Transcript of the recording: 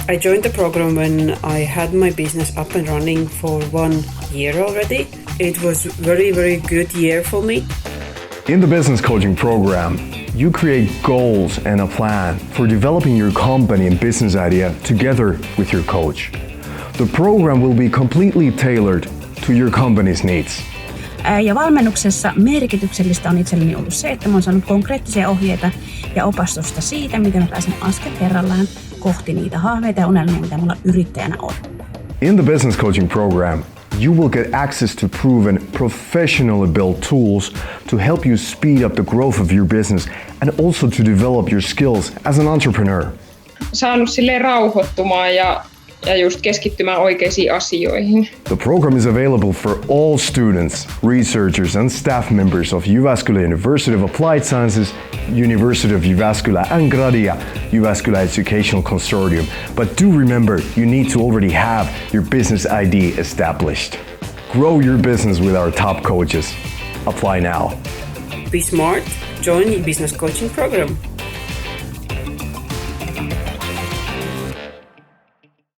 I joined the program when I had my business up and running for 1 year already. It was very, very good year for me. In the business coaching program, you create goals and a plan for developing your company and business idea together with your coach. The program will be completely tailored to your company's needs. Ja valmennuksessa merkityksellistä on itselleni ollut se, että mä oon saanut konkreettisia ohjeita ja opastusta siitä, miten mä pääsen askel kerrallaan kohti niitä haaveita ja unelmia, mitä mulla yrittäjänä on. In the business coaching program, you will get access to proven, professionally built tools to help you speed up the growth of your business and also to develop your skills as an entrepreneur. Saanut silleen rauhoittumaan ja just keskittymään oikeisiin asioihin. The program is available for all students, researchers and staff members of Jyväskylä University of Applied Sciences, University of Jyväskylä and GRADIA Jyväskylä Educational Consortium. But do remember, you need to already have your business ID established. Grow your business with our top coaches. Apply now. Be smart, join the business coaching program.